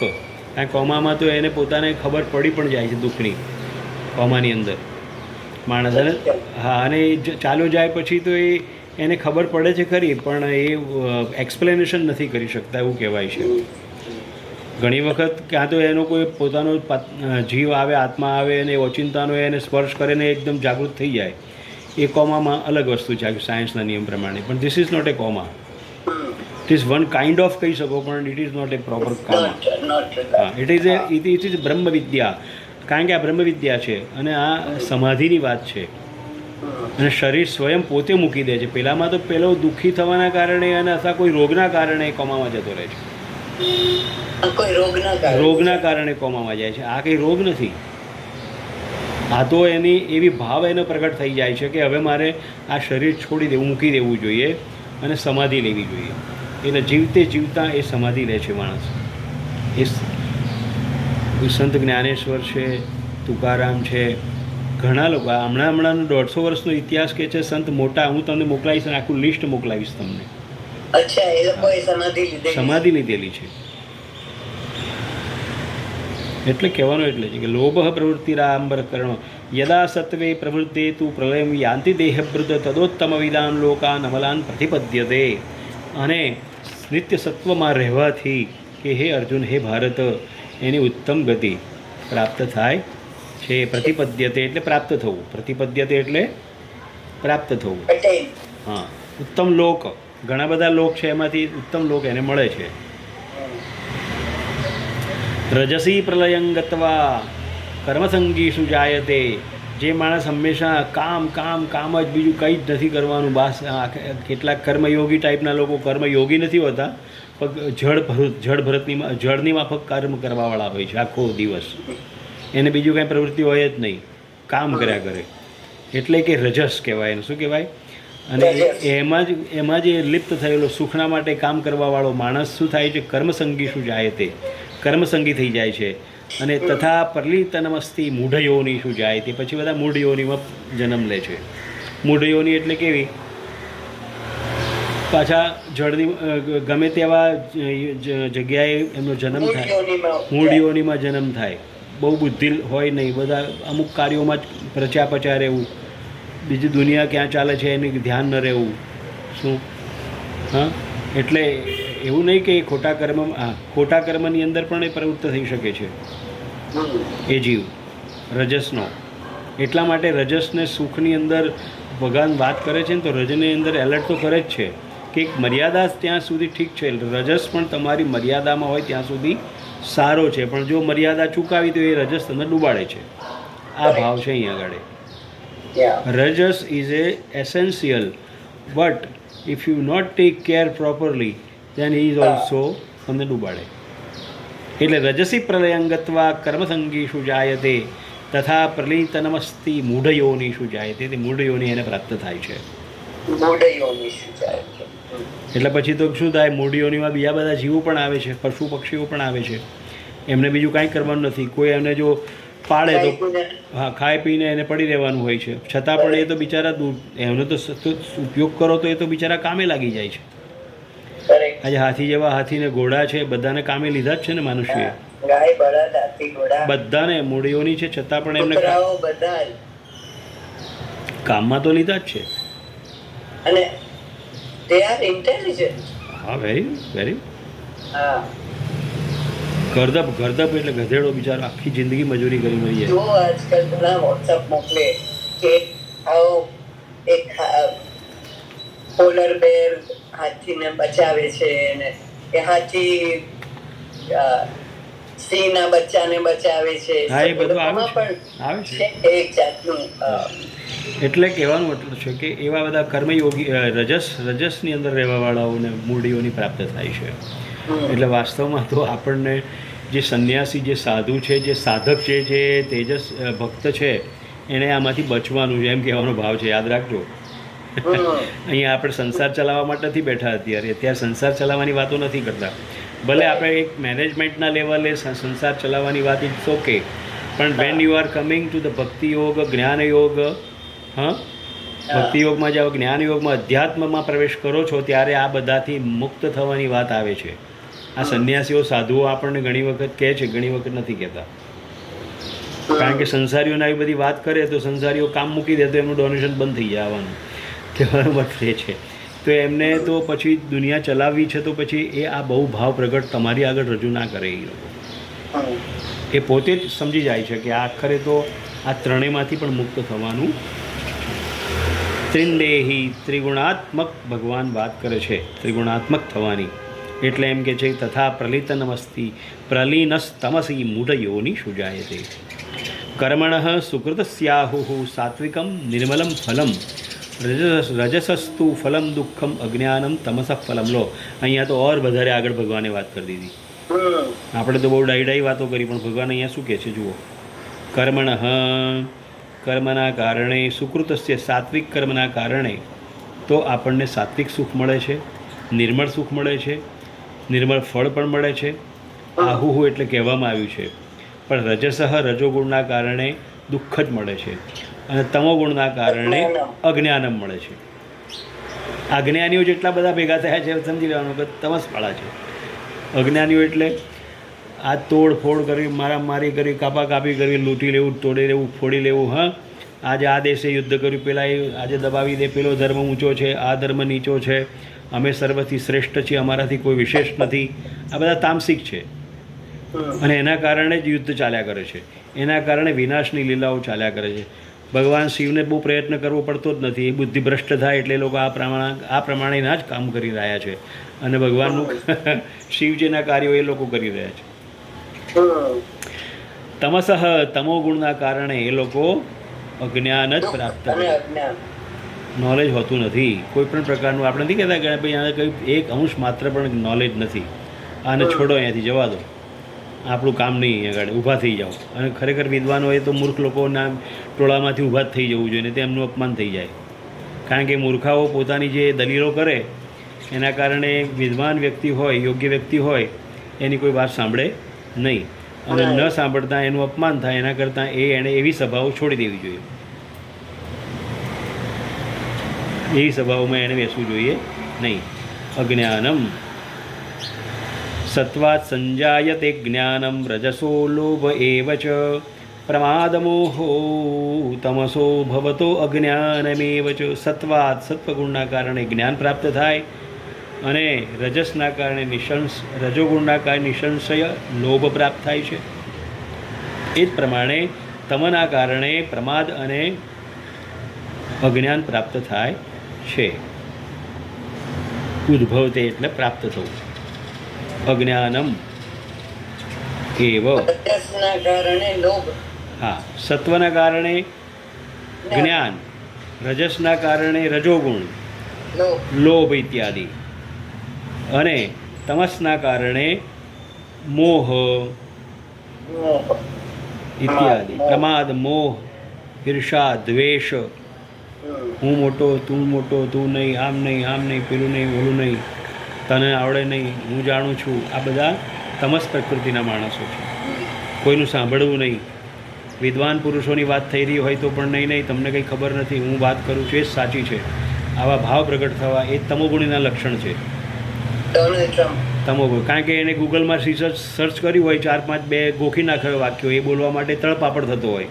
દુઃખ. આ કોમામાં તો એને પોતાને ખબર પડી પણ જાય છે દુઃખની, કોમાની અંદર માણસ. અને હા, અને એ ચાલ્યો જાય પછી તો એને ખબર પડે છે ખરી, પણ એ એક્સપ્લેનેશન નથી કરી શકતા એવું કહેવાય છે. ઘણી વખત ક્યાં તો એનો કોઈ પોતાનો જીવ આવે, આત્મા આવે અને ઓચિંતાનો એને સ્પર્શ કરે ને એકદમ જાગૃત થઈ જાય, એ કોમામાં અલગ વસ્તુ છે સાયન્સના નિયમ પ્રમાણે. પણ this is not a coma. It is one kind of કહી શકો, પણ it is not a proper coma. હા, ઇટ ઇઝ બ્રહ્મ વિદ્યા. કારણ કે આ બ્રહ્મ વિદ્યા છે અને આ સમાધિની વાત છે. અને શરીર સ્વયં પોતે મૂકી દે છે. પહેલાંમાં તો પેલો દુઃખી થવાના કારણે અને અથવા કોઈ રોગના કારણે કોમામાં જતો રહે છે. રોગના કારણે કોમામાં જાય છે. આ કંઈ રોગ નથી. આ તો એની એવી ભાવ એનો પ્રગટ થઈ જાય છે કે હવે મારે આ શરીર છોડી દેવું, મૂકી દેવું જોઈએ અને સમાધિ લેવી જોઈએ. એટલે જીવતે જીવતા એ સમાધિ લે છે માણસ. એ સંત જ્ઞાનેશ્વર છે, તુકારામ છે, ઘણા લોકો. હમણાંનો 150 વર્ષનો ઇતિહાસ કે છે સંત મોટા. હું તમને મોકલાવીશ, આખું લિસ્ટ મોકલાવીશ તમને. સમાધિ લીધેલી છે. એટલે કહેવાનું એટલે છે કે લોભ પ્રવૃત્તિરાંબર કર્ણ યદા સત્વે પ્રવૃત્તે તું પ્રલયમ યાંતિ દેહભૃત તદોત્તમ વિદાન લોકાન અમલાન પ્રતિપદ્યતે. અને નિત્ય સત્વમાં રહેવાથી કે હે અર્જુન, હે ભારત, એની ઉત્તમ ગતિ પ્રાપ્ત થાય છે. પ્રતિપદ્યતે એટલે પ્રાપ્ત થવું. પ્રતિપદ્યતે એટલે પ્રાપ્ત થવું. હા, ઉત્તમ લોક. ઘણા બધા લોક છે, એમાંથી ઉત્તમ લોક એને મળે છે. રજસી પ્રલયં ગત્વા કર્મસંગીષુ જાયતે. જે માણસ હંમેશા કામ કામ કામ જ, બીજું કંઈ જ નથી કરવાનું. બસ કેટલાક કર્મયોગી ટાઈપના લોકો કર્મયોગી નથી હોતા, પણ જળની માફક કર્મ કરવાવાળા હોય છે આખો દિવસ. એને બીજું કાંઈ પ્રવૃત્તિ હોય જ નહીં, કામ કર્યા કરે. એટલે કે રજસ કહેવાય એને. શું કહેવાય? અને એમાં જ લિપ્ત થયેલો સુખના માટે કામ કરવાવાળો માણસ શું થાય છે? કર્મસંગીષુ જાયતે, કર્મસંગી થઈ જાય છે. અને તથા પરલિતનમસ્તી મૂઢયોની શું જાય તે પછી બધા મૂઢયોનીમાં જન્મ લે છે. મૂઢયોની એટલે કેવી? પાછા જળની ગમે તેવા જગ્યાએ એમનો જન્મ થાય, મૂઢયોનીમાં જન્મ થાય. બહુ બુદ્ધિ હોય નહીં, બધા અમુક કાર્યોમાં જ પ્રચાપચા રહેવું, બીજી દુનિયા ક્યાં ચાલે છે એની ધ્યાન ન રહેવું. શું? હા, એટલે એવું નહીં કે ખોટા કર્મની અંદર પણ એ પ્રવૃત્ત થઈ શકે છે એ જીવ રજસનો. એટલા માટે રજસને સુખની અંદર ભગવાન વાત કરે છે ને, તો રજની અંદર એલર્ટ તો કરે જ છે કે એક મર્યાદા ત્યાં સુધી ઠીક છે. રજસ પણ તમારી મર્યાદામાં હોય ત્યાં સુધી સારો છે, પણ જો મર્યાદા ચૂકાવી તો એ રજસ તમને ડૂબાડે છે. આ ભાવ છે અહીં આગળ. Rajas is a essential, but if you not take care properly then he is also તમને ડૂબાડે. એટલે રજસી પ્રલયં ગત્વા કર્મસંગીષુ જાયતે તથા પ્રલિતનમસ્તિ મૂઢયોનિષુ જાયતે. તે મૂઢયોની એને પ્રાપ્ત થાય છે. એટલે પછી તો શું થાય? મૂઢયોનીમાં બીજા બધા જીવો પણ આવે છે, પશુ પક્ષીઓ પણ આવે છે. એમને બીજું કાંઈ કરવાનું નથી. કોઈ એમને જો પાડે તો હા, ખાઈ પીને એને પડી રહેવાનું હોય છે. છતાં પણ એ તો બિચારા એનો તો ઉપયોગ કરો તો એ તો બિચારા કામે લાગી જાય છે. આજે હાથી જેવા હાથીને ઘોડા છે, બધાને કામે લીધા જ છે ને મનુષ્યએ. બધાને મૂઢયોની છે, છતાં પણ એમને કામમાં તો લીધા જ છે. હા, વેરી વેરી. ગરદપ એટલે ગધેડો બિચારો આખી જિંદગી મજૂરી કરી મરી જાય. આજકાલ ઘણા વોટ્સઅપ મોકલે કે પોલર બેર હાથીને બચાવે છે ને એ હાથી સિંહના બચ્ચાને બચાવે છે. હા, એ બધું આવે છે. એક જાતનું એટલે કહેવાનું એટલું છે કે એવા બધા કર્મયોગી રજસની અંદર રહેવાવાળાઓને મૂઢીઓની પ્રાપ્ત થાય છે. એટલે વાસ્તવમાં તો આપણને જે સંન્યાસી, જે સાધુ છે, જે સાધક છે, જે તેજસ ભક્ત છે, એણે આમાંથી બચવાનું છે એમ કહેવાનો ભાવ છે. યાદ રાખજો. અહીંયા આપણે સંસાર ચલાવવા માટે નથી બેઠા. અત્યારે સંસાર ચલાવવાની વાતો નથી કરતા. ભલે આપણે એક મેનેજમેન્ટના લેવલે સંસાર ચલાવવાની વાત ઇટ્સ ઓકે, પણ when you are coming to the ભક્તિ યોગ, જ્ઞાન યોગ, હા, ભક્તિ યોગમાં જાઓ, જ્ઞાન યોગમાં, અધ્યાત્મમાં પ્રવેશ કરો છો, ત્યારે આ બધાથી મુક્ત થવાની વાત આવે છે. આ સંન્યાસીઓ સાધુઓ આપણને ઘણી વખત કહે છે, ઘણી વખત નથી કહેતા. કારણ કે સંસારીઓને આવી બધી વાત કરે તો સંસારીઓ કામ મૂકી દે તો એમનું ડોનેશન બંધ થઈ જાય આવવાનું. કહેવાનો મતલબ એ છે. તો એમને તો પછી દુનિયા ચલાવવી છે તો પછી એ આ બહુ ભાવ પ્રગટ તમારી આગળ રજૂ ના કરે. એ લોકો એ પોતે જ સમજી જાય છે કે આખરે તો આ ત્રણેયમાંથી પણ મુક્ત થવાનું. ત્રિંદેહી ત્રિગુણાત્મક ભગવાન વાત કરે છે, ત્રિગુણાત્મક થવાની. એટલે એમ કે છે તથા પ્રલિતનમસ્તિ પ્રલીનસ્તમસી મૂઢયોની શુજાયતે કર્મણઃ સુકૃતસ્યાહુઃ સાત્વિકમ નિર્મલમ ફલમ રજસસ્તુ ફલમ દુઃખમ અજ્ઞાનમ તમસઃ ફલમ. લો અહીંયા તો ઓર વધારે આગળ ભગવાને વાત કરી દીધી. આપણે તો બહુ ડાઈ વાતો કરી, પણ ભગવાન અહીંયા શું કહે છે જુઓ. કર્મણઃ કર્મના કારણે સુકૃતસ્ય સાત્વિક કર્મના કારણે તો આપણને સાત્વિક સુખ મળે છે, નિર્મળ સુખ મળે છે, નિર્મળ ફળ પણ મળે છે. આહુહુ એટલે કહેવામાં આવ્યું છે, પણ રજસઃ રજોગુણના કારણે દુઃખ જ મળે છે, અને તમોગુણના કારણે અજ્ઞાનમ મળે છે. અજ્ઞાનીઓ જેટલા બધા ભેગા થયા છે સમજી લેવાનું કે તમસવાળા છે. અજ્ઞાનીઓ એટલે આ તોડ ફોડ કરી, મારામારી કરી, કાપાકાપી કરી, લૂંટી લેવું, તોડી લેવું, ફોડી લેવું. હા, આજે આ દેશે યુદ્ધ કર્યું, પેલા એ આજે દબાવી દે, પેલો ધર્મ ઊંચો છે, આ ધર્મ નીચો છે, અમે સર્વથી શ્રેષ્ઠ છીએ, અમારાથી કોઈ વિશેષ નથી. આ બધા તામસિક છે અને એના કારણે જ યુદ્ધ ચાલ્યા કરે છે, એના કારણે વિનાશની લીલાઓ ચાલ્યા કરે છે. ભગવાન શિવને બહુ પ્રયત્ન કરવો પડતો જ નથી. એ બુદ્ધિ ભ્રષ્ટ થાય એટલે એ લોકો આ પ્રમાણેના જ કામ કરી રહ્યા છે, અને ભગવાનનું શિવજીના કાર્યો એ લોકો કરી રહ્યા છે. તમસઃ તમોગુણના કારણે એ લોકો અજ્ઞાન જ પ્રાપ્ત કરે, નોલેજ હોતું નથી કોઈ પણ પ્રકારનું. આપણે નથી કહેતા કે ભાઈ આને કંઈ એક અંશ માત્ર પણ નોલેજ નથી, આને છોડો, અહીંયાથી જવા દો, આપણું કામ નહીં, અહીંયા આગળ ઊભા થઈ જાઓ. અને ખરેખર વિદ્વાન હોય તો મૂર્ખ લોકોના ટોળામાંથી ઊભા જ થઈ જવું જોઈએ, ને તેમનું અપમાન થઈ જાય. કારણ કે મૂર્ખાઓ પોતાની જે દલીલો કરે એના કારણે વિદ્વાન વ્યક્તિ હોય, યોગ્ય વ્યક્તિ હોય, એની કોઈ વાત સાંભળે નહીં, અને ન સાંભળતા એનું અપમાન થાય. એના કરતાં એણે એવી સભાઓ છોડી દેવી જોઈએ, એવી સભાઓમાં એણે બેસવું જોઈએ નહીં. અજ્ઞાનમ સત્વાત સંજાયતે જ્ઞાનમ રજસો લોભ એવ ચ પ્રમાદમોહો તમસો ભવતો અજ્ઞાનમેવ ચ. સત્વાત સત્વગુણના કારણે જ્ઞાન પ્રાપ્ત થાય, અને રજસના કારણે રજોગુણના કારણે નિસંશય લોભ પ્રાપ્ત થાય છે. એ જ પ્રમાણે તમના કારણે પ્રમાદ અને અજ્ઞાન પ્રાપ્ત થાય છે. ઉદ્ભવતે એટલે પ્રાપ્ત થવું. અજ્ઞાનમ એવ. હા, સત્વના કારણે જ્ઞાન, રજસના કારણે રજોગુણ, લોભ ઇત્યાદિ, અને તમસના કારણે મોહ ઇત્યાદિ. પ્રમાદ, મોહ, ઈર્ષા, દ્વેષ, હું મોટો, તું મોટો, તું નહીં, આમ નહીં, પેલું નહીં, ઓલું નહીં, તને આવડે નહીં, હું જાણું છું. આ બધા તમસ પ્રકૃતિના માણસો છે. કોઈનું સાંભળવું નહીં. વિદ્વાન પુરુષોની વાત થઈ રહી હોય તો પણ નહીં, તમને કંઈ ખબર નથી, હું વાત કરું છું એ જ સાચી છે. આવા ભાવ પ્રગટ થવા એ તમોગુણીના લક્ષણ છે. તમોગુણ, કારણ કે એને ગૂગલમાં સર્ચ કર્યું હોય, 4-5 ગોખી નાખ્યો વાક્યો, એ બોલવા માટે તળપાપડ થતો હોય,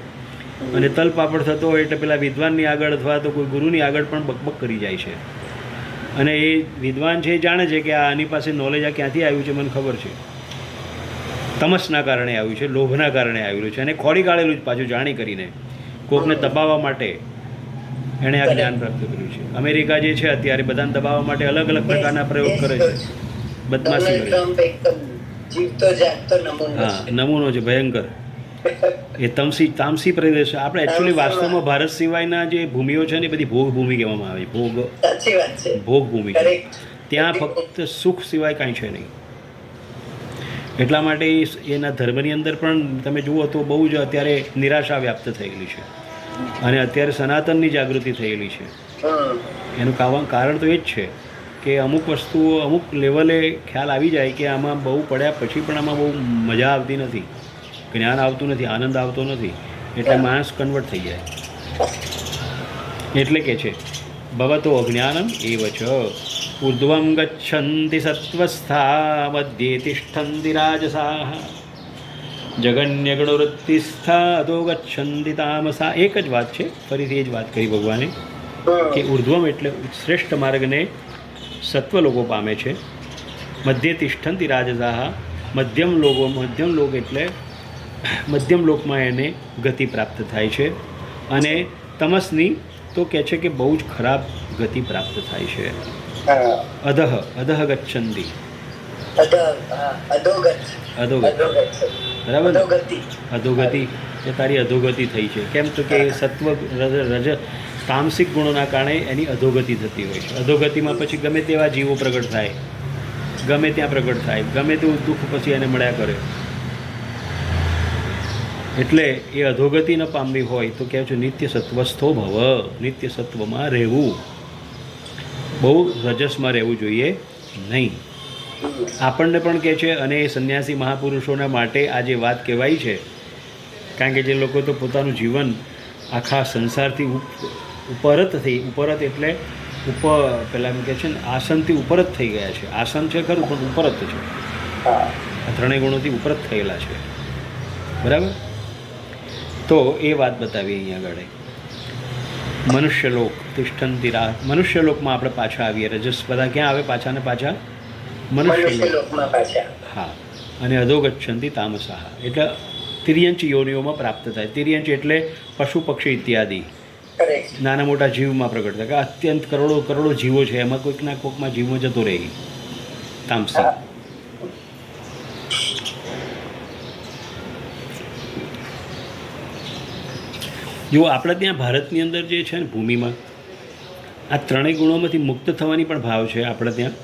અને તલપાપડ થતો હોય એટલે પેલા વિદ્વાનની આગળ અથવા તો કોઈ ગુરુની આગળ પણ બકબક કરી જાય છે. અને એ વિદ્વાન છે એ જાણે છે કે આની પાસે નોલેજ આ ક્યાંથી આવ્યું છે, મને ખબર છે. તમસના કારણે આવ્યું છે, લોભના કારણે આવેલું છે, અને ખોડી કાઢેલું જ પાછું જાણી કરીને, કોકને દબાવવા માટે એણે આ જ્ઞાન પ્રાપ્ત કર્યું છે. અમેરિકા જે છે અત્યારે બધાને દબાવવા માટે અલગ અલગ પ્રકારના પ્રયોગ કરે છે, બદમાશી કરે છે. હા, નમૂનો છે ભયંકર. એ તામસી પ્રદેશ. આપણે એકચ્યુઅલી વાસ્તવમાં ભારત સિવાયના જે ભૂમિઓ છે ને એ બધી ભોગ ભૂમિ કહેવામાં આવે. ભોગ ભૂમિ છે. ત્યાં ફક્ત સુખ સિવાય કાંઈ છે નહીં. એટલા માટે એના ધર્મની અંદર પણ તમે જુઓ તો બહુ જ અત્યારે નિરાશા વ્યાપ્ત થયેલી છે, અને અત્યારે સનાતનની જાગૃતિ થયેલી છે. એનું કારણ તો એ જ છે કે અમુક વસ્તુઓ અમુક લેવલે ખ્યાલ આવી જાય કે આમાં બહુ પડ્યા પછી પણ આમાં બહુ મજા આવતી નથી, જ્ઞાન આવતું નથી, આનંદ આવતો નથી, એટલે માણસ કન્વર્ટ થઈ જાય. એટલે કે છે ભવતો અજ્ઞાનમ એવ ચ. ઉર્ધ્વમ ગચ્છન્તિ સત્વસ્થા મધ્યે તિષ્ઠન્તિ રાજસાઃ જગન્યગણવૃત્તિસ્થા અધો ગચ્છન્તિ તામસા. એક જ વાત છે, ફરીથી એ જ વાત કરી ભગવાને કે ઉર્ધ્વમ એટલે શ્રેષ્ઠ માર્ગને સત્વ લોકો પામે છે. મધ્યે તિષ્ઠન્તિ રાજસાઃ મધ્યમ લોક એટલે મધ્યમ લોકમાં એને ગતિ પ્રાપ્ત થાય છે. અને તમસની તો કહે છે કે બહુ જ ખરાબ ગતિ પ્રાપ્ત થાય છે. અધઃ ગચ્છન્તિ અધોગતિ, બરાબર, અધોગતિ એ તારી અધોગતિ થઈ છે. કેમ તો કે સત્વ રજ તામસિક ગુણોના કારણે એની અધોગતિ થતી હોય છે. અધોગતિમાં પછી ગમે તેવા જીવો પ્રગટ થાય, ગમે ત્યાં પ્રગટ થાય, ગમે તેવું દુઃખ પછી એને મળ્યા કરે. એટલે એ અધોગતિ ન પામવી હોય તો કહે છે નિત્ય સત્વસ્થો ભવ, નિત્ય સત્વમાં રહેવું, બહુ રજસમાં રહેવું જોઈએ નહીં. આપણને પણ કહે છે, અને એ સંન્યાસી મહાપુરુષોના માટે આ જે વાત કહેવાય છે, કારણ કે જે લોકો તો પોતાનું જીવન આખા સંસારથી ઉપરત એટલે પેલા એમ કહે છે ને આસનથી ઉપર જ થઈ ગયા છે. આસન છે ખરું પણ ઉપરત છે, આ ત્રણેય ગુણોથી ઉપર જ થયેલા છે, બરાબર. તો એ વાત બતાવી અહીંયા આગળ. મનુષ્યલોક તિષ્ઠન્તિ મનુષ્યલોકમાં આપણે પાછા આવીએ. રજસ બધા ક્યાં આવે પાછા ને પાછા? મનુષ્યલોકમાં પાછા. હા. અને અધોગચ્છન્તિ તામસા એટલે તિર્યંચ યોનિઓમાં પ્રાપ્ત થાય. તિર્યંચ એટલે પશુ પક્ષી ઇત્યાદિ નાના મોટા જીવમાં પ્રગટ થાય. કે અત્યંત કરોડો જીવો છે, એમાં કોઈકના કોઈકમાં જીવમાં જતો રહે તામસી. જો આપણે ત્યાં ભારતની અંદર જે છે ને ભૂમિમાં આ ત્રણેય ગુણોમાંથી મુક્ત થવાની પણ ભાવ છે આપણે ત્યાં.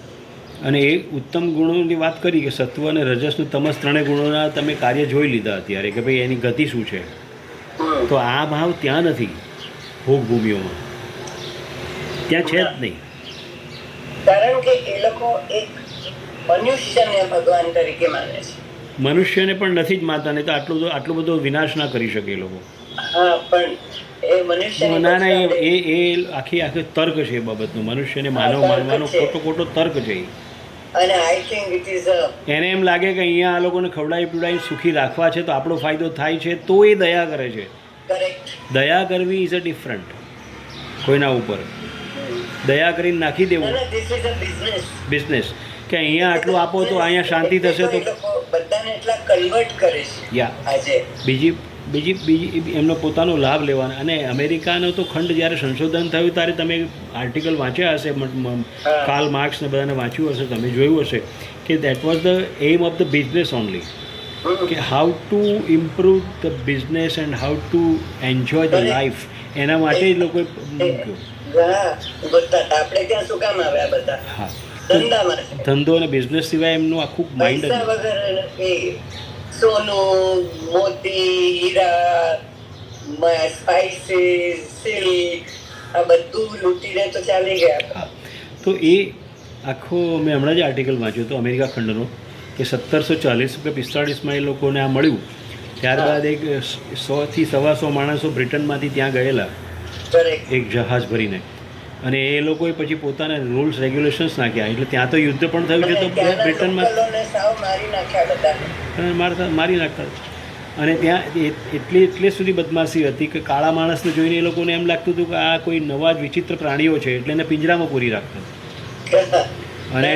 અને એ ઉત્તમ ગુણોની વાત કરી કે સત્વ અને રજસનું તમસ ત્રણેય ગુણોના તમે કાર્ય જોઈ લીધા અત્યારે કે ભાઈ એની ગતિ શું છે. તો આ ભાવ ત્યાં નથી ભોગભૂમિઓમાં, ત્યાં છે જ નહીં. કારણ કે એ લોકો એક મનુષ્યને ભગવાન તરીકે માને છે. મનુષ્યને પણ નથી જ માનતા, નહીં તો આટલો બધો વિનાશ ના કરી શકે એ લોકો. હા, પણ એ મનુષ્ય ના એ આખી તર્ક છે એ બાબતનો. મનુષ્યને માનવાનો ખોટો તર્ક છે. અને આઈ થિંક ઇટ ઇઝ એને એમ લાગે કે અહીંયા આ લોકોને ખવડાવી પીવડાવી સુખી રાખવા છે તો આપણો ફાયદો થાય છે, તો એ દયા કરે છે. દયા કરવી ઇઝ અ ડિફરન્ટ. કોઈના ઉપર દયા કરીને નાખી દેવું બિઝનેસ કે અહીંયા આટલું આપો તો અહીંયા શાંતિ થશે, તો બધાને એટલા કન્વર્ટ કરે છે. આજે બીજી એમનો પોતાનો લાભ લેવાનો. અને અમેરિકાનો તો ખંડ જ્યારે સંશોધન થયું ત્યારે તમે આર્ટિકલ વાંચ્યા હશે, કાર્લ માર્ક્સ ને બધાને વાંચ્યું હશે, તમે જોયું હશે કે that was the aim of the business only, કે how to improve the business and how to enjoy the life. એના માટે જ લોકોએ મૂક્યું. હા, ધંધો અને બિઝનેસ સિવાય એમનું આખું માઇન્ડ સોનું, મોતી, હીરા, સ્પાઇસીસ, સિલ્ક, આ બધું લૂંટીને તો ચાલી ગયા. હા, તો એ આખો મેં હમણાં જ આર્ટિકલ વાંચ્યો હતો અમેરિકા ખંડનો કે 1740 કે 45માં એ લોકોને આ મળ્યું. ત્યારબાદ એક 100 થી 125 માણસો બ્રિટનમાંથી ત્યાં ગયેલા એક જહાજ ભરીને, અને એ લોકોએ પછી પોતાના રૂલ્સ રેગ્યુલેશન્સ નાખ્યા. એટલે ત્યાં તો યુદ્ધ પણ થયું છે, તો બ્રિટનમાં મારી નાખતા. અને ત્યાં એટલે સુધી બદમાશી હતી કે કાળા માણસને જોઈને એ લોકોને એમ લાગતું હતું કે આ કોઈ નવા જ વિચિત્ર પ્રાણીઓ છે, એટલે એને પિંજરામાં પૂરી રાખતા. અને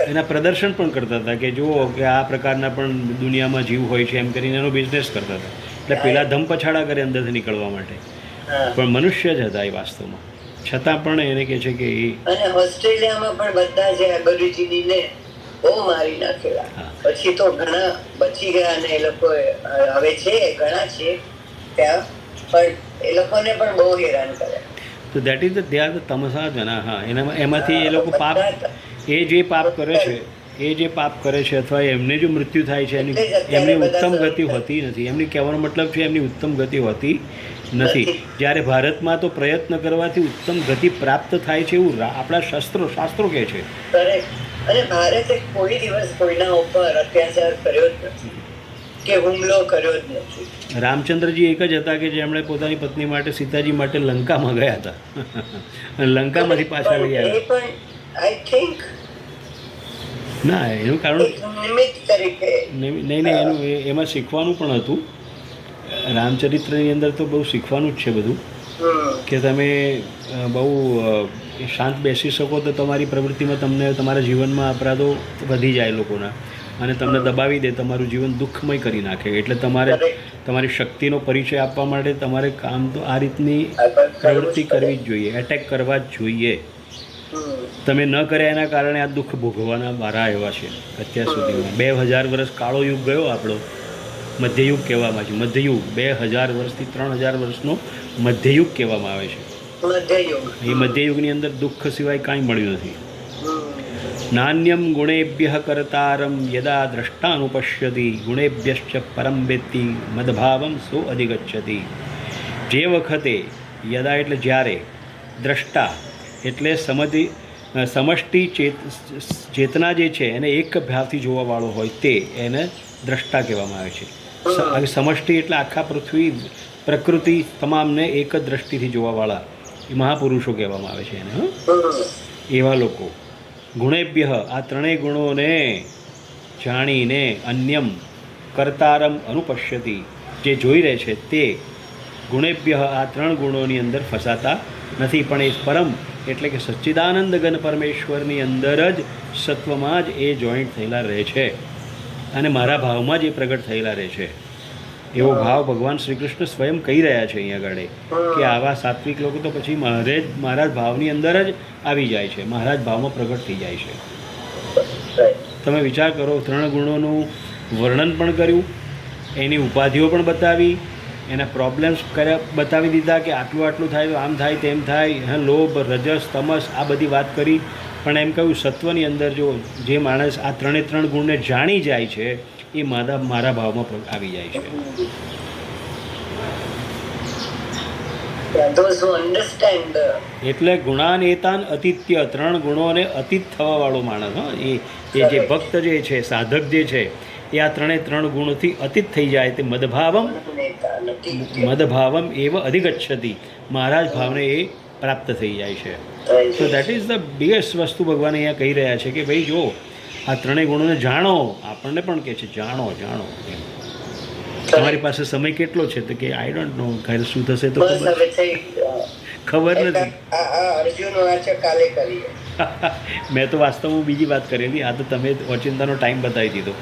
એના પ્રદર્શન પણ કરતા હતા કે જુઓ કે આ પ્રકારના પણ દુનિયામાં જીવ હોય છે, એમ કરીને એનો બિઝનેસ કરતા હતા. એટલે પેલા ધમ પછાડા કરે અંદરથી નીકળવા માટે, પણ મનુષ્ય જ હતા એ વાસ્તવમાં. છતાં પણ એને કહે છે કે અને ઓસ્ટ્રેલિયામાં પણ બધા જે એબોરિજિનીને બહુ મારી નાખેલા, પછી તો ઘણા બચી ગયા અને એ લોકો હવે છે ઘણા છે ત્યાં, પણ એ લોકોને પણ બહુ હેરાન કરે. તો that is the they are the તમસા જના. હા, એમાંથી એ લોકો પાપ, એ જે પાપ કરે છે અથવા એમને જો મૃત્યુ થાય છે એમની ઉત્તમ ગતિ હોતી નથી. એમની કહેવાનો મતલબ છે એમની ઉત્તમ ગતિ હોતી નથી. જ્યારે ભારતમાં તો પ્રયત્ન કરવાથી ઉત્તમ ગતિ પ્રાપ્ત થાય છે એવું આપણા શાસ્ત્રો કહે છે. અને ભારતે કોઈ દિવસ કોઈના ઉપર અત્યાચાર કર્યો જ નથી. કે હુમલો કર્યો જ નથી. રામચંદ્રજી એક જ હતા કે જેમણે પોતાની પત્ની માટે સીતાજી માટે લંકામાં ગયા હતા અને લંકામાંથી પાછા લઈ એ આવ્યા. પણ આઈ થિંક ના એનું કારણ એક નિમિત્ત તરીકે નહીં એનું એમાં શીખવાનું પણ હતું. રામચરિત્રની અંદર તો બહુ શીખવાનું જ છે બધું કે તમે બહુ શાંત બેસી શકો તો તમારી પ્રવૃત્તિમાં તમને તમારા જીવનમાં અપરાધો વધી જાય લોકોના અને તમને દબાવી દે, તમારું જીવન દુઃખમય કરી નાખે. એટલે તમારે તમારી શક્તિનો પરિચય આપવા માટે તમારે કામ તો આ રીતની પ્રવૃત્તિ કરવી જ જોઈએ, એટેક કરવા જ જોઈએ. તમે ન કર્યા એના કારણે આ દુઃખ ભોગવવાના વારા એવા છે અત્યાર સુધીમાં. 2000 વર્ષ કાળો યુગ ગયો આપણો, મધ્યયુગ કહેવામાં છે. મધ્યયુગ 2000 વર્ષથી 3000 વર્ષનો મધ્યયુગ કહેવામાં આવે છે. એ મધ્યયુગની અંદર દુઃખ સિવાય કાંઈ મળ્યું નથી. નાન્યમ ગુણેભ્ય કર્તારમ યદા દ્રષ્ટાનુપશ્યતિ ગુણેભ્યશ્ચ પરમ વેત્તિ મદભાવમ સો અધિગચ્છતિ. જે વખતે યદા એટલે જ્યારે, દ્રષ્ટા એટલે સમષ્ટિ ચેતના જે છે એને એક ભાવથી જોવાવાળો હોય તે એને દ્રષ્ટા કહેવામાં આવે છે. સમષ્ટિ એટલે આખા પૃથ્વી પ્રકૃતિ તમામને એક જ દ્રષ્ટિથી જોવાવાળા એ મહાપુરુષો કહેવામાં આવે છે એને. એવા લોકો ગુણેભ્ય આ ત્રણેય ગુણોને જાણીને અન્યમ કર્તારમ અનુપશ્યતિ જે જોઈ રહે છે તે ગુણેભ્ય આ ત્રણ ગુણોની અંદર ફસાતા નથી, પણ એ પરમ એટલે કે સચ્ચિદાનંદ ઘન પરમેશ્વરની અંદર જ સત્વમાં જ એ જોઈન્ટ થયેલા રહે છે અને મારા ભાવમાં જ એ પ્રગટ થયેલા રહે છે. એવો ભાવ ભગવાન શ્રી કૃષ્ણ સ્વયં કહી રહ્યા છે અહીંયા આગળ કે આવા સાત્વિક લોકો તો પછી મારા ભાવની અંદર જ આવી જાય છે, મારા જ ભાવમાં પ્રગટ થઈ જાય છે. તમે વિચાર કરો, ત્રણ ગુણોનું વર્ણન પણ કર્યું, એની ઉપાધિઓ પણ બતાવી, એના પ્રોબ્લેમ્સ બતાવી દીધા કે આટલું આટલું થાય તો આમ થાય તેમ થાય, લોભ રજસ તમસ આ બધી વાત કરી. પણ એમ કહ્યું સત્વની અંદર જો જે માણસ આ ત્રણ ગુણને જાણી જાય છે એ મારા ભાવમાં આવી જાય છે. એટલે ગુણાનેતાન અતિત્ય, ત્રણ ગુણોને અતીત થવા વાળો માણસ, એ જે ભક્ત જે છે, સાધક જે છે, એ આ ત્રણ ગુણોથી અતીત થઈ જાય તે મદભાવમ એવ અધિગચ્છતિ, મારા જ ભાવને એ પ્રાપ્ત થઈ જાય છે. તો દેટ ઇઝ ધ બિગેસ્ટ વસ્તુ ભગવાન અહીંયા કહી રહ્યા છે કે ભાઈ જો આ ત્રણેય ગુણોને જાણો. આપણને પણ કહે છે જાણો જાણો. તમારી પાસે સમય કેટલો છે? તો કે આઈ ડોન્ટ નો, ખરે શું થશે તો ખબર નથી. મેં તો વાસ્તવમાં બીજી વાત કરેલી, આ તો તમે ઓચિંતાનો ટાઈમ બતાવી દીધો.